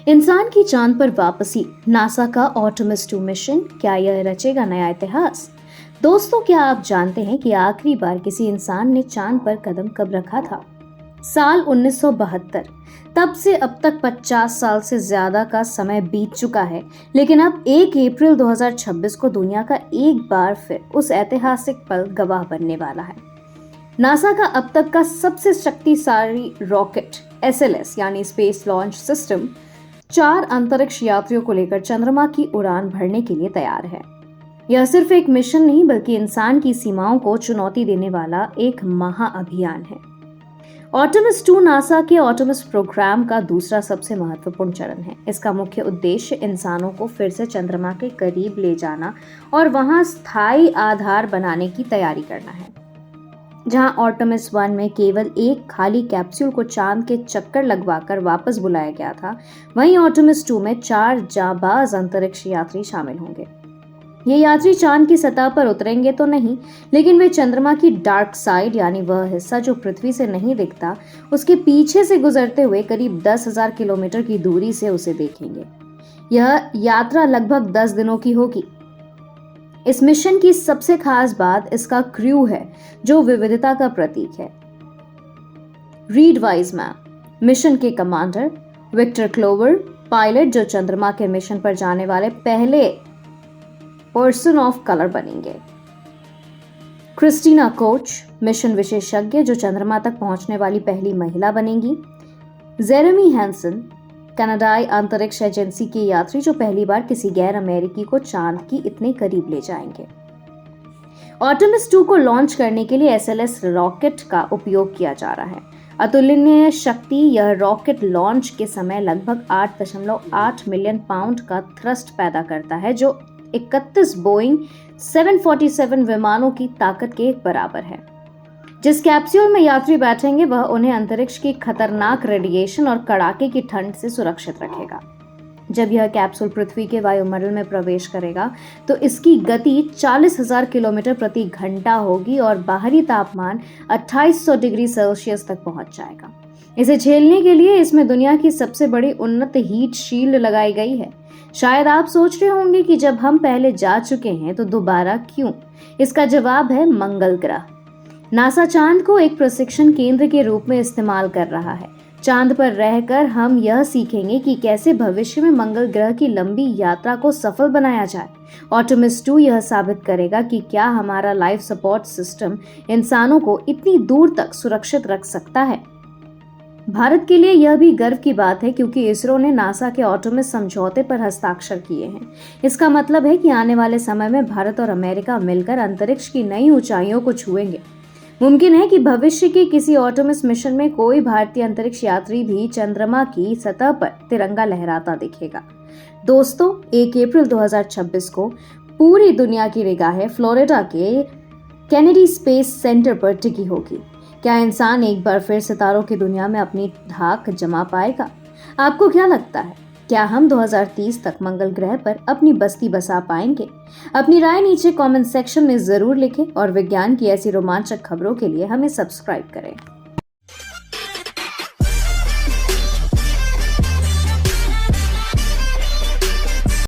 इंसान की चांद पर वापसी, नासा का आर्टेमिस 2 मिशन, क्या यह रचेगा नया इतिहास? दोस्तों, क्या आप जानते हैं कि आखिरी बार किसी इंसान ने चांद पर कदम कब रखा था? साल 1972। तब से अब तक 50 साल से ज्यादा का समय बीत चुका है, लेकिन अब 1 अप्रैल 2026 को दुनिया का एक बार फिर उस ऐतिहासिक पल गवाह बनने वाला है। नासा का अब तक का सबसे शक्तिशाली रॉकेट SLS यानी स्पेस लॉन्च सिस्टम 4 अंतरिक्ष यात्रियों को लेकर चंद्रमा की उड़ान भरने के लिए तैयार है। यह सिर्फ एक मिशन नहीं बल्कि इंसान की सीमाओं को चुनौती देने वाला एक महाअभियान है। आर्टेमिस 2 नासा के आर्टेमिस प्रोग्राम का दूसरा सबसे महत्वपूर्ण चरण है। इसका मुख्य उद्देश्य इंसानों को फिर से चंद्रमा के करीब ले जाना और वहां स्थायी आधार बनाने की तैयारी करना है। जहां आर्टेमिस 1 में केवल एक खाली कैप्सूल को चांद के चक्कर लगवाकर वापस बुलाया गया था, वहीं आर्टेमिस 2 में 4 जाबाज अंतरिक्ष यात्री शामिल होंगे। ये यात्री चांद की सतह पर उतरेंगे तो नहीं, लेकिन वे चंद्रमा की डार्क साइड यानी वह हिस्सा जो पृथ्वी से नहीं दिखता, उसके पीछे से गुजरते हुए करीब 10,000 किलोमीटर की दूरी से उसे देखेंगे। यह यात्रा लगभग 10 दिनों की होगी। इस मिशन की सबसे खास बात इसका क्रू है, जो विविधता का प्रतीक है। रीड वाइजमैन मिशन के कमांडर, विक्टर क्लोवर पायलट जो चंद्रमा के मिशन पर जाने वाले पहले पर्सन ऑफ कलर बनेंगे। क्रिस्टीना कोच मिशन विशेषज्ञ जो चंद्रमा तक पहुंचने वाली पहली महिला बनेंगी। जेरेमी हैंसन कनाडाई अंतरिक्ष एजेंसी के यात्री जो पहली बार किसी गैर अमेरिकी को चांद की इतने करीब ले जाएंगे। आर्टेमिस 2 को लॉन्च करने के लिए SLS रॉकेट का उपयोग किया जा रहा है। अतुलनीय शक्ति, यह रॉकेट लॉन्च के समय लगभग 8.8 मिलियन पाउंड का थ्रस्ट पैदा करता है, जो 31 बोइंग 747 विमानों की ताकत के बराबर है। जिस कैप्सूल में यात्री बैठेंगे वह उन्हें अंतरिक्ष की खतरनाक रेडिएशन और कड़ाके की ठंड से सुरक्षित रखेगा। जब यह कैप्सूल पृथ्वी के वायुमंडल में प्रवेश करेगा तो इसकी गति 40,000 किलोमीटर प्रति घंटा होगी और बाहरी तापमान 2800 डिग्री सेल्सियस तक पहुंच जाएगा। इसे झेलने के लिए इसमें दुनिया की सबसे बड़ी उन्नत हीट शील्ड लगाई गई है। शायद आप सोच रहे होंगे कि जब हम पहले जा चुके हैं तो दोबारा क्यों? इसका जवाब है मंगल ग्रह। नासा चांद को एक प्रशिक्षण केंद्र के रूप में इस्तेमाल कर रहा है। चांद पर रहकर हम यह सीखेंगे कि कैसे भविष्य में मंगल ग्रह की लंबी यात्रा को सफल बनाया जाए। आर्टेमिस 2 यह साबित करेगा कि क्या हमारा लाइफ सपोर्ट सिस्टम इंसानों को इतनी दूर तक सुरक्षित रख सकता है। भारत के लिए यह भी गर्व की बात है क्योंकि इसरो ने नासा के आर्टेमिस समझौते पर हस्ताक्षर किए हैं। इसका मतलब है कि आने वाले समय में भारत और अमेरिका मिलकर अंतरिक्ष की नई ऊंचाइयों को छुएंगे। मुमकिन है कि भविष्य के किसी आर्टेमिस मिशन में कोई भारतीय अंतरिक्ष यात्री भी चंद्रमा की सतह पर तिरंगा लहराता दिखेगा। दोस्तों, 1 अप्रैल 2026 को पूरी दुनिया की निगाहें फ्लोरिडा के केनेडी स्पेस सेंटर पर टिकी होगी। क्या इंसान एक बार फिर सितारों की दुनिया में अपनी धाक जमा पाएगा? आपको क्या लगता है? क्या हम 2030 तक मंगल ग्रह पर अपनी बस्ती बसा पाएंगे? अपनी राय नीचे कमेंट सेक्शन में जरूर लिखें और विज्ञान की ऐसी रोमांचक खबरों के लिए हमें सब्सक्राइब करें।